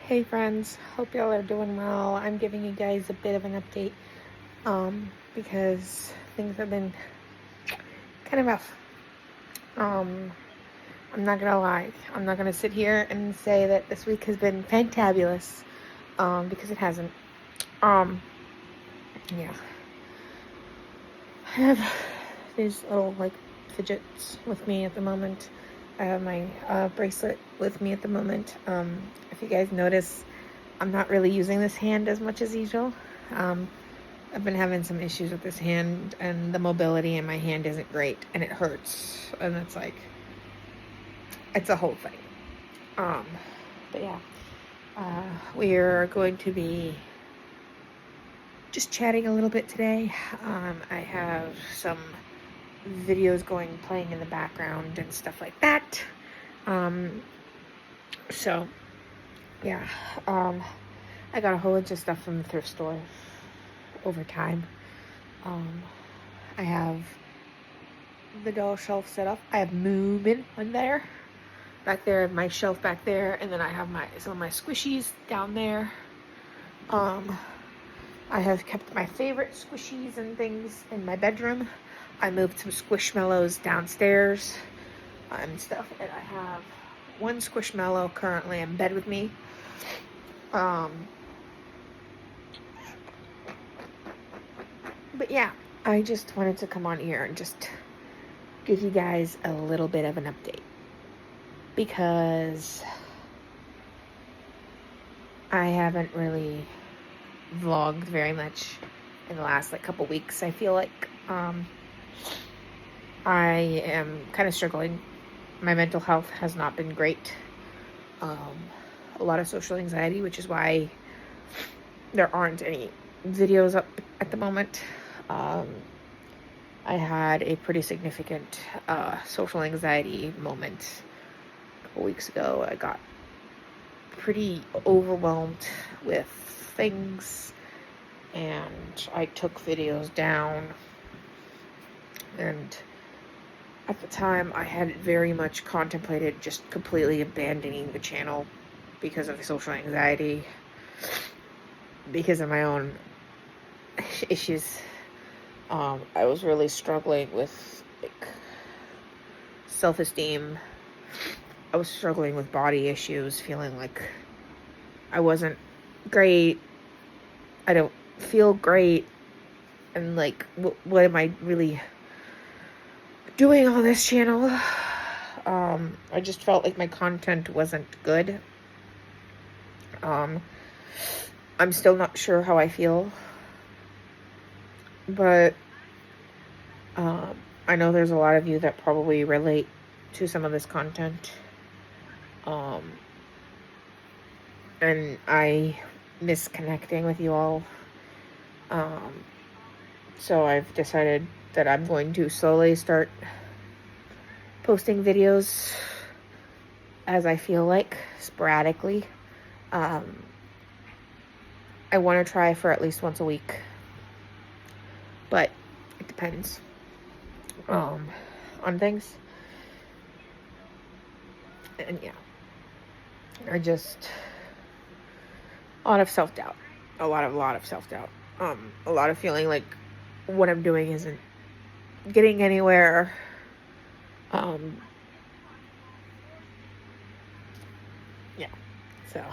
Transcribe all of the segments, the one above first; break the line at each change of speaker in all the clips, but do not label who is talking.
Hey friends, hope y'all are doing well. I'm giving you guys a bit of an update because things have been kind of rough. I'm not gonna lie. I'm not gonna sit here and say that this week has been fantabulous because it hasn't. Um, yeah. I have these little fidgets with me at the moment. I have my bracelet with me at the moment. If you guys notice, I'm not really using this hand as much as usual. I've been having some issues with this hand, and the mobility in my hand isn't great, and it hurts, and it's a whole thing. But yeah, we're going to be just chatting a little bit today. I have some videos playing in the background and stuff like that. So yeah, I got a whole bunch of stuff from the thrift store over time. I have the doll shelf set up. I have movement on there. Back there, my shelf back there, and then I have some of my squishies down there. I have kept my favorite squishies and things in my bedroom. I moved some Squishmallows downstairs and stuff, and I have one Squishmallow currently in bed with me. But yeah, I just wanted to come on here and just give you guys a little bit of an update because I haven't really vlogged very much in the last couple weeks. I feel like I am kind of struggling. My mental health has not been great. A lot of social anxiety, which is why there aren't any videos up at the moment. I had a pretty significant social anxiety moment a couple weeks ago. I got pretty overwhelmed with things, and I took videos down, and at the time I had very much contemplated just completely abandoning the channel because of the social anxiety, because of my own issues. I was really struggling with self-esteem. I was struggling with body issues, feeling like I wasn't great. I don't feel great. And what am I really doing on this channel? I just felt like my content wasn't good. I'm still not sure how I feel. But I know there's a lot of you that probably relate to some of this content. And I miss connecting with you all. So I've decided that I'm going to slowly start posting videos as I feel like, sporadically. I want to try for at least once a week, but it depends on things. And yeah, a lot of self-doubt, a lot of self-doubt, a lot of feeling like what I'm doing isn't getting anywhere. Yeah, so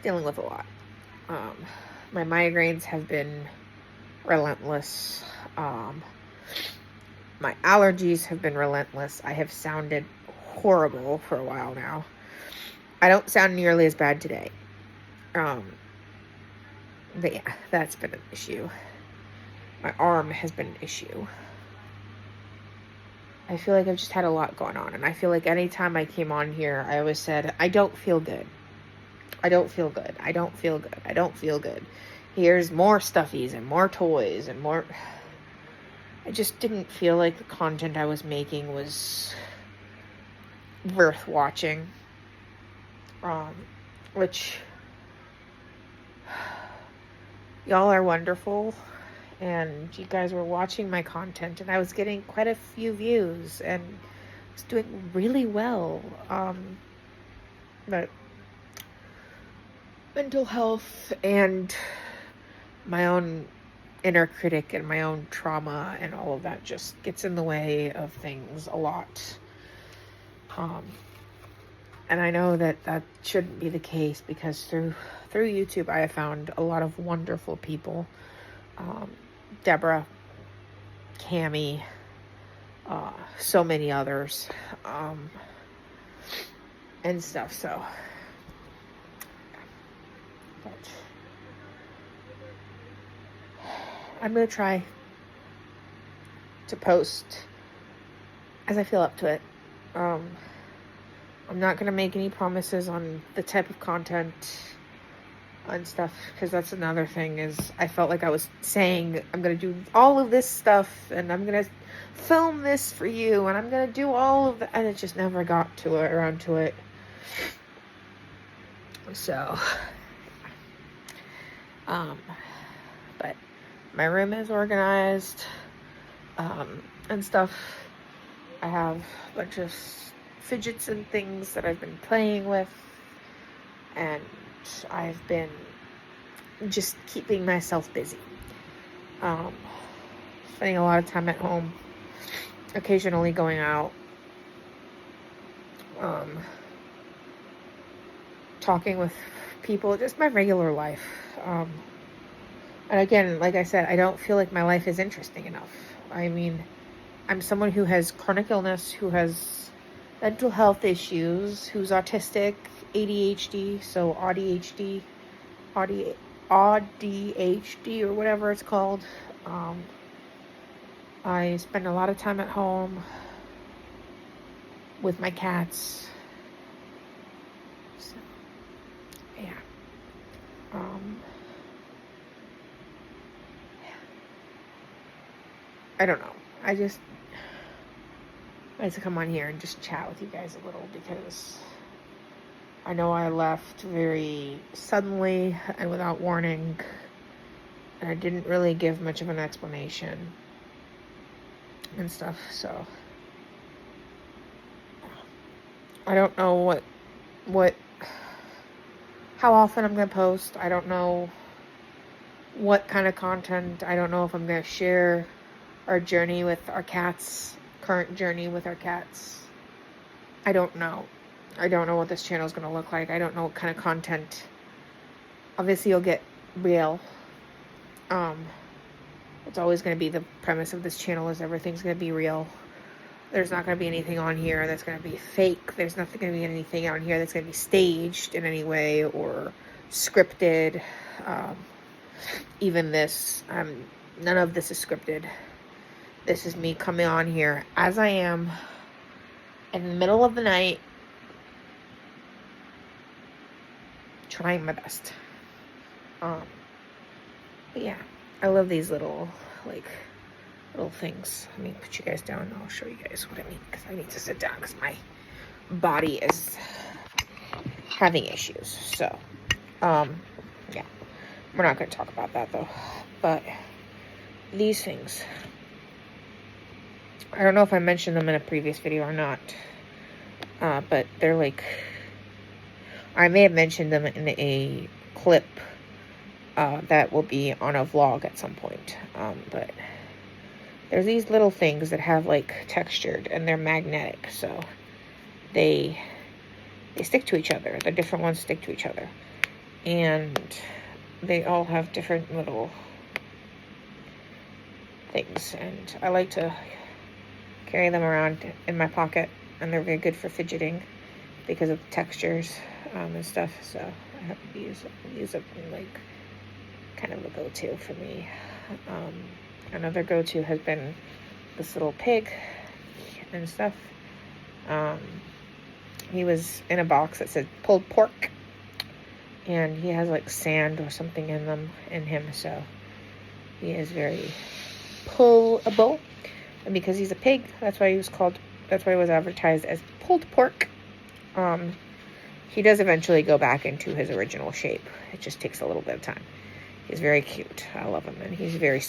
dealing with a lot. My migraines have been relentless. My allergies have been relentless. I have sounded horrible for a while now. I don't sound nearly as bad today. But yeah, that's been an issue. My arm has been an issue. I feel like I've just had a lot going on, and I feel like anytime I came on here, I always said, I don't feel good. I don't feel good. I don't feel good. I don't feel good. Here's more stuffies and more toys and more. I just didn't feel like the content I was making was worth watching. Which y'all are wonderful, and you guys were watching my content, and I was getting quite a few views and was doing really well. But mental health and my own inner critic and my own trauma and all of that just gets in the way of things a lot. And I know that that shouldn't be the case, because through YouTube I have found a lot of wonderful people. Deborah, Cami, so many others, and stuff. So, but I'm gonna try to post as I feel up to it. I'm not gonna make any promises on the type of content and stuff, because that's another thing, is I felt like I was saying I'm gonna do all of this stuff and I'm gonna film this for you and I'm gonna do all of that, and it just never got around to it. So but my room is organized and stuff. I have a bunch of fidgets and things that I've been playing with, and I've been just keeping myself busy, spending a lot of time at home, occasionally going out, talking with people, just my regular life. And again, like I said, I don't feel like my life is interesting enough. I mean, I'm someone who has chronic illness, who has mental health issues, who's autistic, ADHD, so ADHD, or whatever it's called. I spend a lot of time at home with my cats. So, yeah. I don't know. I like to come on here and just chat with you guys a little, because I know I left very suddenly and without warning, and I didn't really give much of an explanation and stuff. So I don't know how often I'm going to post. I don't know what kind of content. I don't know if I'm going to share our journey with our cats, current journey with our cats. I don't know. I don't know what this channel is going to look like. I don't know what kind of content. Obviously, you'll get real. It's always going to be the premise of this channel, is everything's going to be real. There's not going to be anything on here that's going to be fake. There's nothing going to be anything on here that's going to be staged in any way or scripted. Even this, none of this is scripted. This is me coming on here as I am in the middle of the night, trying my best. But yeah, I love these little things. Let me put you guys down and I'll show you guys what I mean, because I need to sit down because my body is having issues. So, yeah, we're not going to talk about that though. But these things, I don't know if I mentioned them in a previous video or not, but they're like, I may have mentioned them in a clip that will be on a vlog at some point, but there's these little things that have like textured, and they're magnetic, so they stick to each other. The different ones stick to each other, and they all have different little things, and I like to carry them around in my pocket, and they're very good for fidgeting because of the textures and stuff. So I have to use them like kind of a go-to for me. Another go-to has been this little pig and stuff. He was in a box that said pulled pork, and he has like sand or something in him, so he is very pullable. And because he's a pig, that's why he was advertised as pulled pork. He does eventually go back into his original shape. It just takes a little bit of time. He's very cute. I love him, and he's very,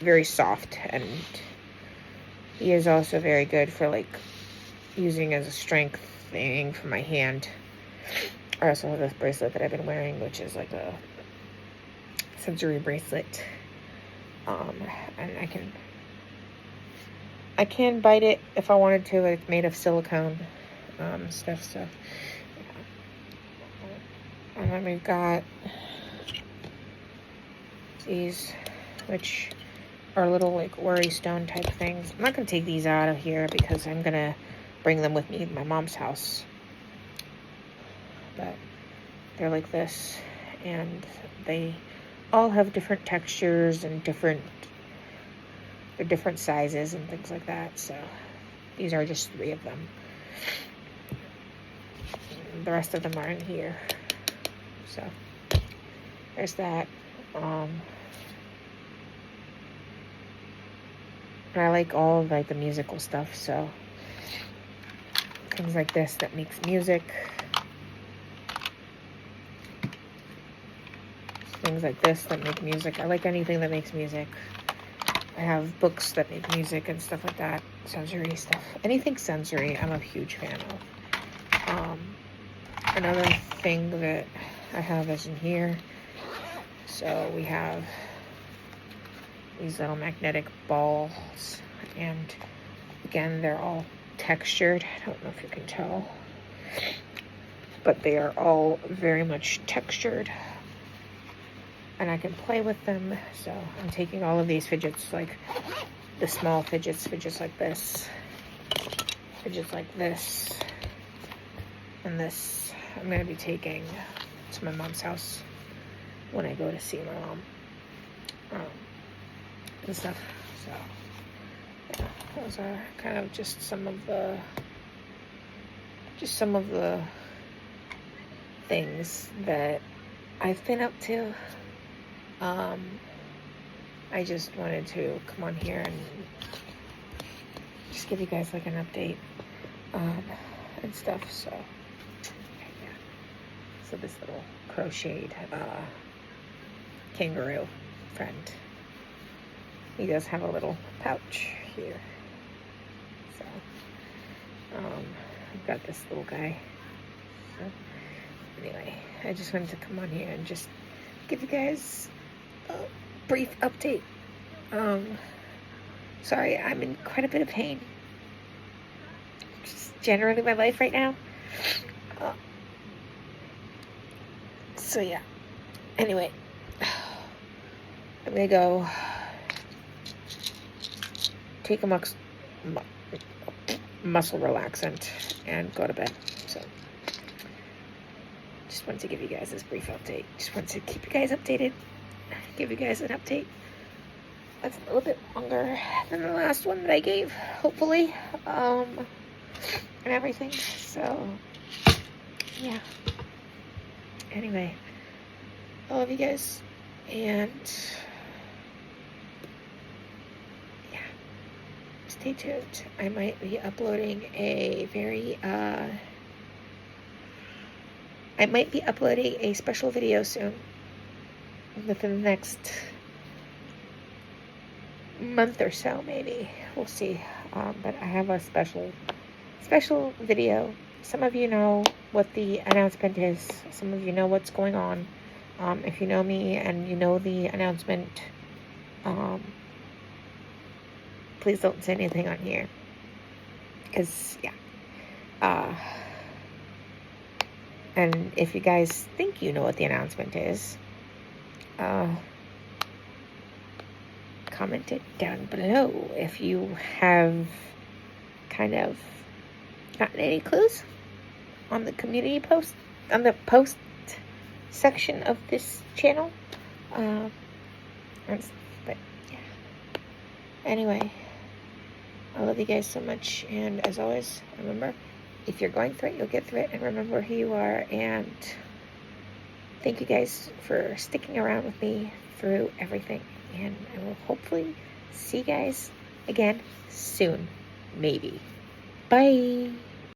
very soft, and he is also very good for like using as a strength thing for my hand. I also have this bracelet that I've been wearing, which is like a sensory bracelet. And I can bite it if I wanted to. It's made of silicone stuff. So, yeah. And then we've got these, which are little like worry stone type things. I'm not gonna take these out of here because I'm gonna bring them with me to my mom's house. But they're like this, and they all have different textures and different sizes and things like that. So these are just 3 of them. The rest of them are in here. So there's that. And I like all of like the musical stuff, so things like this that makes music. Things like this that make music. I like anything that makes music. I have books that make music and stuff like that. Sensory stuff. Anything sensory, I'm a huge fan of. Another thing that I have is in here. So we have these little magnetic balls. And again, they're all textured. I don't know if you can tell. But they are all very much textured. And I can play with them. So I'm taking all of these fidgets, like the small fidgets like this, fidgets like this, and this. I'm going to be taking to my mom's house when I go to see my mom and stuff. So yeah, those are kind of just some of the things that I've been up to. I just wanted to come on here and just give you guys like an update and stuff. So yeah. So this little crocheted kangaroo friend, he does have a little pouch here. So I've got this little guy. So anyway, I just wanted to come on here and just give you guys a brief update. Sorry, I'm in quite a bit of pain. Just generally my life right now. So yeah. Anyway, I'm gonna go take a muscle relaxant and go to bed. So just wanted to give you guys this brief update. Just wanted to keep you guys updated. Give you guys an update that's a little bit longer than the last one that I gave, hopefully, and everything. So yeah. Anyway, I love you guys, and yeah, stay tuned. I might be uploading a special video soon, within the next month or so, maybe. We'll see. But I have a special video. Some of you know what the announcement is. Some of you know what's going on. If you know me and you know the announcement, please don't say anything on here. Because, yeah. And if you guys think you know what the announcement is, comment it down below if you have kind of gotten any clues on the community post, on the post section of this channel. But yeah. Anyway, I love you guys so much, and as always, remember, if you're going through it, you'll get through it, and remember who you are. And thank you guys for sticking around with me through everything, and I will hopefully see you guys again soon, maybe. Bye.